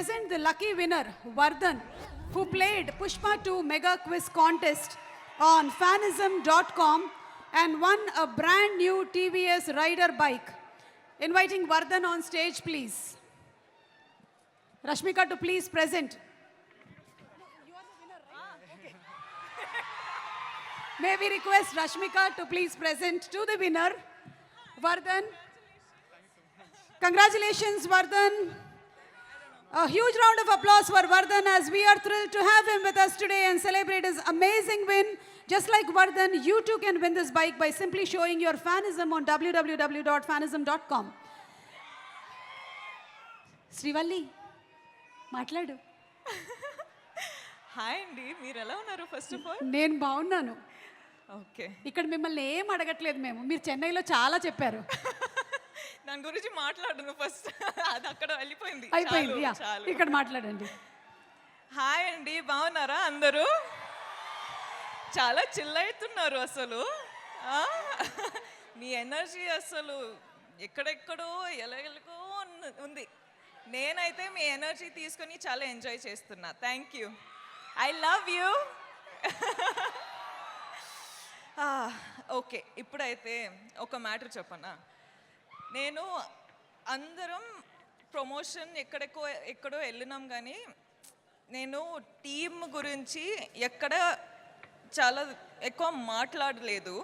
present the lucky winner, Vardhan, who played Pushpa 2 Mega Quiz Contest on fanism.com and won a brand new TVS Rider bike. Inviting Vardhan on stage, please. Rashmika to please present. May we request Rashmika to please present to the winner, Vardhan. Congratulations, Vardhan. A huge round of applause for Vardhan, as we are thrilled to have him with us today and celebrate his amazing win. Just like Vardhan, you too can win this bike by simply showing your fanism on www.fanism.com. Srivalli మాట్లాడు. Hi అండి, మీరు ఎలా ఉన్నారు? First of all నేను బాగున్నాను. Okay, ఇక్కడ మిమ్మల్ని ఏం అడగట్లేదు మేము, మీరు చెన్నైలో చాలా చెప్పారు. దాని గురించి మాట్లాడను ఫస్ట్. అది అక్కడ వెళ్ళిపోయింది, అయిపోయింది. చాలు. ఇక్కడ మాట్లాడండి. హాయ్ అండి, బాగున్నారా అందరూ? చాలా చిల్ అవుతున్నారు అసలు. మీ ఎనర్జీ అసలు ఎక్కడెక్కడో ఎలాగెలకో ఉంది. నేనైతే మీ ఎనర్జీ తీసుకొని చాలా ఎంజాయ్ చేస్తున్నా. Thank you, I love you. Okay, ఇప్పుడైతే ఒక మ్యాటర్ చెప్పనా. నేను అందరం ప్రమోషన్ ఎక్కడో వెళ్ళినాం, కానీ నేను టీమ్ గురించి ఎక్కడ చాలా ఎక్కువ మాట్లాడలేదు.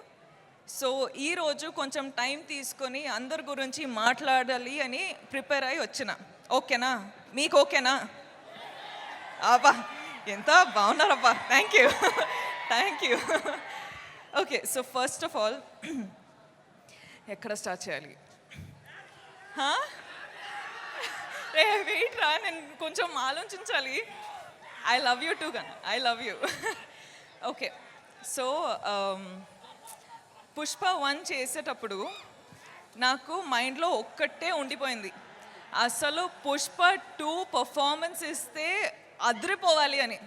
సో ఈరోజు కొంచెం టైం తీసుకొని అందరి గురించి మాట్లాడాలి అని ప్రిపేర్ అయ్యి వచ్చిన. ఓకేనా? మీకు ఓకేనా? అబ్బా, ఎంత బాగున్నారబ్బా. Thank you, thank you. Okay, so first of all ఎక్కడ స్టార్ట్ చేయాలి? వెయిట్ రా, నేను కొంచెం ఆలోచించాలి. ఐ లవ్ యూ టూ కన్నా, I love you. Okay, so Pushpa 1 చేసేటప్పుడు నాకు మైండ్లో ఒక్కటే ఉండిపోయింది, అసలు పుష్ప 2 పర్ఫార్మెన్స్ ఇస్తే అదిరిపోవాలి అని.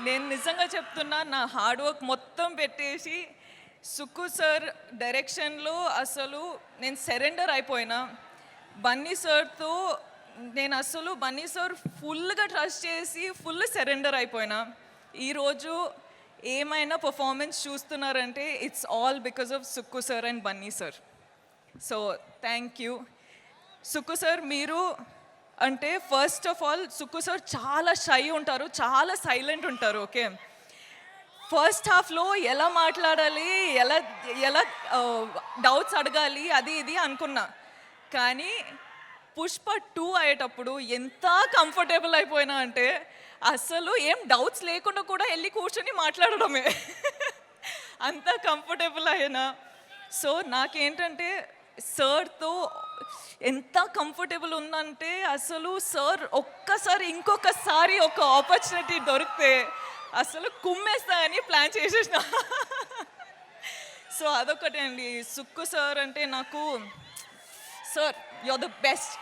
నేను నిజంగా చెప్తున్నా, నా హార్డ్ వర్క్ మొత్తం పెట్టేసి సుక్కు సార్ డైరెక్షన్లో అసలు నేను సరెండర్ అయిపోయినా. బన్నీ సార్తో నేను అసలు బన్నీ సార్ ఫుల్గా ట్రస్ట్ చేసి ఫుల్ సరెండర్ అయిపోయినా. ఈరోజు ఏమైనా పర్ఫార్మెన్స్ చూస్తున్నారంటే it's all because of Sukku sir and Bunny sir. So thank you Sukku sir. మీరు అంటే first of all Sukku sir చాలా షై ఉంటారు, చాలా సైలెంట్ ఉంటారు. ఓకే, ఫస్ట్ హాఫ్లో ఎలా మాట్లాడాలి, ఎలా డౌట్స్ అడగాలి, అది ఇది అనుకున్నా. కానీ పుష్ప 2 అయ్యేటప్పుడు ఎంత కంఫర్టబుల్ అయిపోయినా అంటే అసలు ఏం డౌట్స్ లేకుండా కూడా వెళ్ళి కూర్చొని మాట్లాడడమే. అంత కంఫర్టబుల్ అయినా. సో నాకేంటంటే సార్తో ఎంత కంఫర్టబుల్ ఉందంటే అసలు సార్ ఒక్కసారి ఇంకొకసారి ఒక ఆపర్చునిటీ దొరికితే అసలు కుమ్మేస్తా అని ప్లాన్ చేసేసిన. సో అదొకటి అండి. సుక్కు సార్ అంటే నాకు, sir you are the best.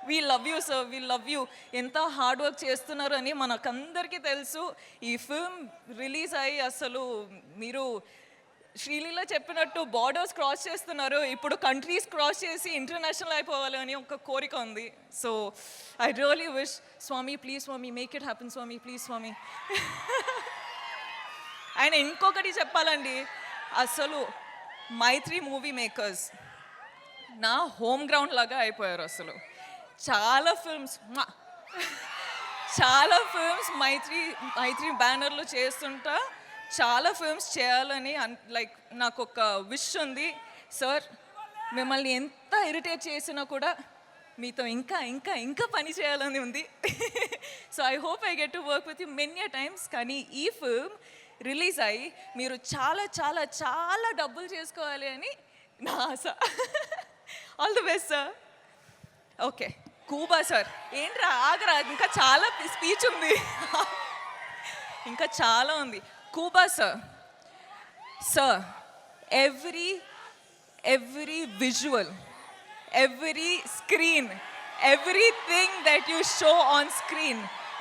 We love you sir, we love you. ఎంత హార్డ్ వర్క్ చేస్తున్నారు అని మనకందరికీ తెలుసు. ఈ ఫిల్మ్ రిలీజ్ అయ్యి అసలు మీరు శ్రీలీల చెప్పినట్టు బార్డర్స్ క్రాస్ చేస్తున్నారు. ఇప్పుడు కంట్రీస్ క్రాస్ చేసి ఇంటర్నేషనల్ అయిపోవాలి అని ఒక కోరిక ఉంది. సో ఐ రియలీ విష్, స్వామి ప్లీజ్ స్వామి మేక్ ఇట్ హ్యాపెన్, స్వామి ప్లీజ్ స్వామి. ఆయన ఇంకొకటి చెప్పాలండి, అసలు మైత్రి మూవీ మేకర్స్ నా హోమ్ గ్రౌండ్ లాగా అయిపోయారు. అసలు చాలా ఫిల్మ్స్ మైత్రి బ్యానర్లు చేస్తుంటా చాలా ఫిల్మ్స్ చేయాలని లైక్ నాకు ఒక విష్ ఉంది. సార్ మిమ్మల్ని ఎంత ఇరిటేట్ చేసినా కూడా మీతో ఇంకా ఇంకా ఇంకా పని చేయాలని ఉంది. So I hope I get to work with you many times. కానీ ఈ ఫిల్మ్ రిలీజ్ అయ్యి మీరు చాలా చాలా చాలా డబ్బులు చేసుకోవాలి అని నా ఆశ. All the best sir. Okay, కూబా సార్. ఏంట్రా ఆగరా, ఇంకా చాలా స్పీచ్ ఉంది, ఇంకా చాలా ఉంది. Kuba sir, every visual, every screen, everything that you show on screen,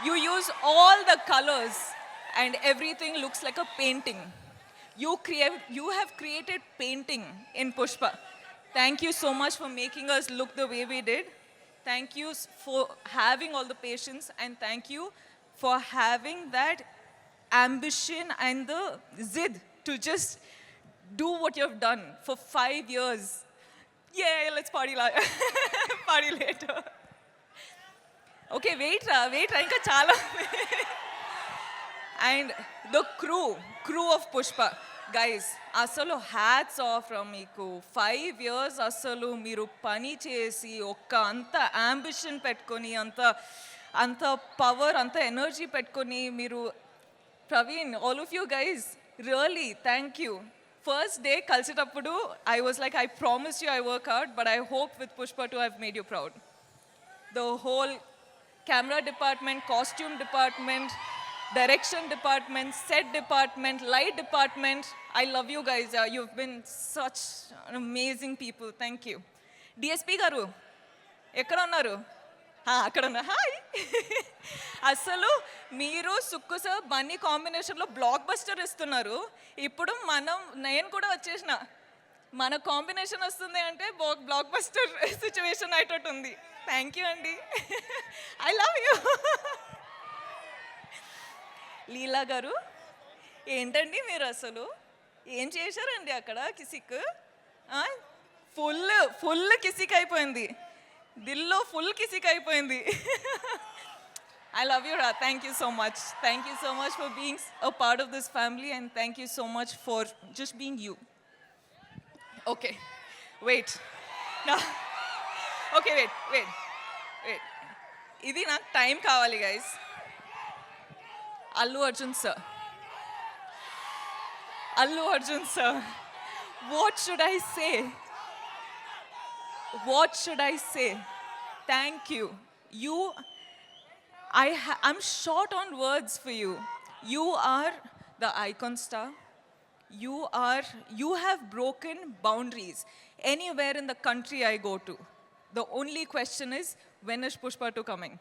you use all the colors and everything looks like a painting. You have created painting in Pushpa. Thank you so much for making us look the way we did. Thank you for having all the patience, and thank you for having that ambition and the zid to just do what you've done for 5 years. Yeah, let's party, party later. Okay, wait, ఇంకా చాలా. And the crew of Pushpa guys, అసలు hats off from మీకు. 5 years అసలు మీరు పని చేసి అంత ambition పెట్టుకొని అంత పవర్ అంత ఎనర్జీ పెట్టుకొని మీరు, Praveen, all of you guys, really thank you. First day కలిసేటప్పుడు I was like, I promise you I work out, but I hope with Pushpa 2 I made you proud. The whole camera department, costume department, direction department, set department, light department. I love you guys. You've been such amazing people. Thank you. DSP garu, ఎక్కడ ఉన్నారు? అక్కడ ఉన్నా. Hi. అసలు మీరు Sukku sir Bunny కాంబినేషన్లో block buster ఇస్తున్నారు. ఇప్పుడు నేను కూడా వచ్చేసిన, మన కాంబినేషన్ వస్తుంది అంటే బ్లాక్ బస్టర్ సిచ్యువేషన్ అయ్యేటట్టు ఉంది. థ్యాంక్ యూ అండి. I love you. లీలా గారు, ఏంటండి మీరు అసలు ఏం చేశారండి అక్కడ? కిసిక్ ఫుల్ కిసిక్ అయిపోయింది, దిల్లో ఫుల్ కిసిక్ అయిపోయింది. I love you, Ra. Thank you so much. Thank you so much for being a part of this family, and thank you so much for just being you. Okay, wait. No. Okay, wait. ఇది నాకు time కావాలి guys. Allu Arjun sir, what should I say? Thank you. I'm short on words for you. You are the icon star. You have broken boundaries anywhere in the country I go to. The only question is, when is Pushpa 2 coming?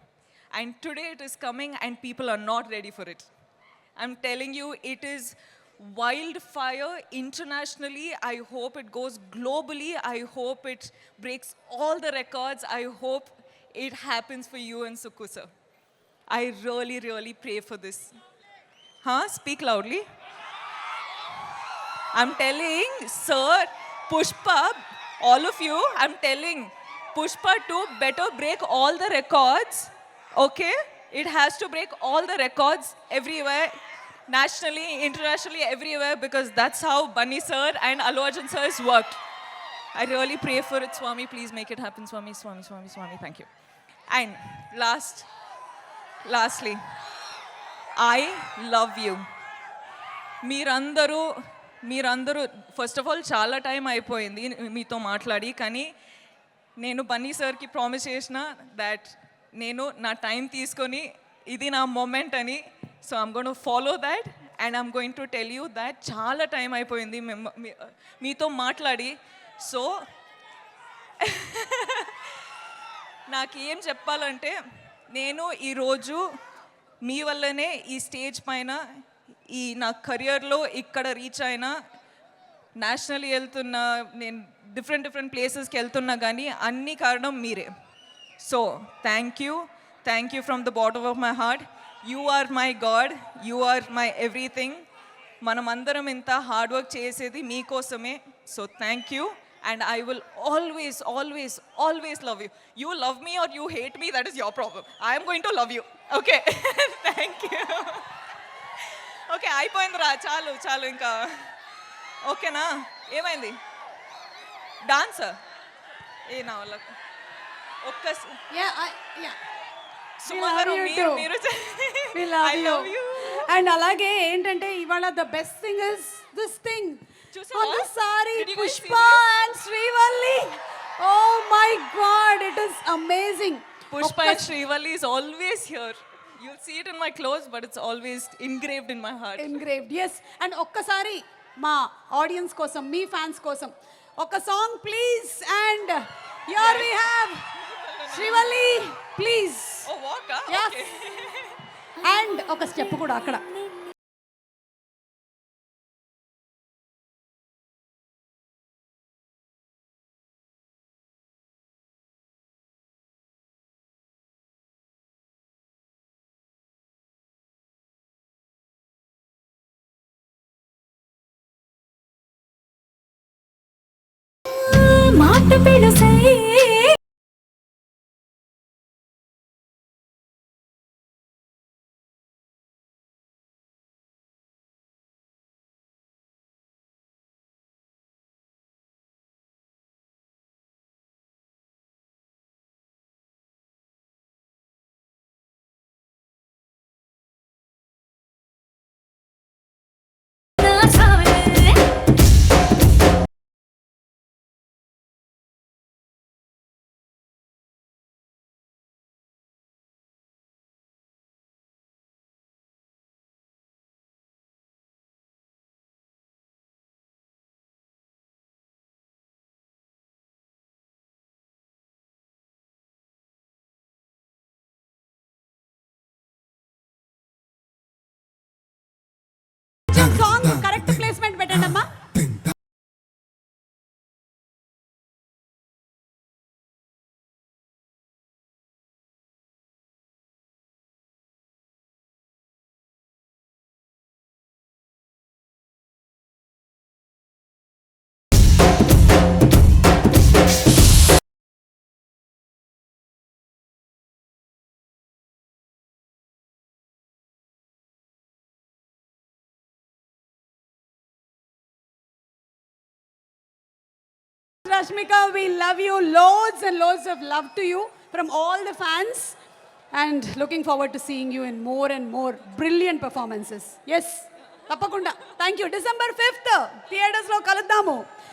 And today it is coming, and people are not ready for it. I'm telling you, it is wildfire internationally. I hope it goes globally. I hope it breaks all the records. I hope it happens for you and Sukku sir. I really, really pray for this. Speak loudly. I'm telling, sir, Pushpa, all of you, I'm telling, Pushpa 2 better break all the records, okay? It has to break all the records everywhere, nationally, internationally, everywhere, because that's how Bunny sir and Allu Arjun sir has worked. I really pray for it, Swami. Please make it happen, Swami. Thank you. And lastly, I love you. మీరందరూ first of all చాలా time అయిపోయింది మీతో మాట్లాడి, కానీ నేను బన్నీ సార్కి promise చేసిన that నేను నా టైం తీసుకొని ఇది నా మూమెంట్ అని. So I'm going to follow that, and I'm going to tell you that చాలా టైం అయిపోయింది మీతో మాట్లాడి. సో నాకు ఏం చెప్పాలంటే, నేను ఈరోజు మీ వల్లనే ఈ స్టేజ్ పైన ఈ నా కెరియర్లో ఇక్కడ రీచ్ అయినా, నేషనల్ వెళ్తున్నా, నేను డిఫరెంట్ ప్లేసెస్కి వెళ్తున్నా, కానీ అన్ని కారణం మీరే. So thank you from the bottom of my heart. You are my god, you are my everything. మనమందరం ఇంత హార్డ్ వర్క్ చేసేది మీకోసమే. So thank you, and I will always love you. You love me or you hate me, that is your problem. I am going to love you. Okay. Thank you. Okay, అయిపోయిందిరా, చాలు ఇంకా. ఓకేనా? ఏమైంది? Dance నా వల్ల I love you. And అలాగే ఏంటంటే ఇవాళ the best thing is this thing on the saree, Pushpa and Srivalli. Oh my God, it is amazing. Pushpa and Srivalli is always here. You'll see it in my clothes, but it's always engraved in my heart. Engraved, yes. And ఒక్కసారి మా audience కోసం, మీ fans కోసం ఒక song please. And here we have Srivalli, please. Oh, walk, yes. Okay. And ఒక step కూడా అక్కడ. మాట పిలుసే నా సావే సాంగ్ కరెక్ట్ ప్లేస్మెంట్ పెట్టండి అమ్మా. Rashmika, we love you. Loads and loads of love to you from all the fans. And looking forward to seeing you in more and more brilliant performances. Yes, తప్పకుండా. Thank you. December 5th, theatres లో కలుద్దాము.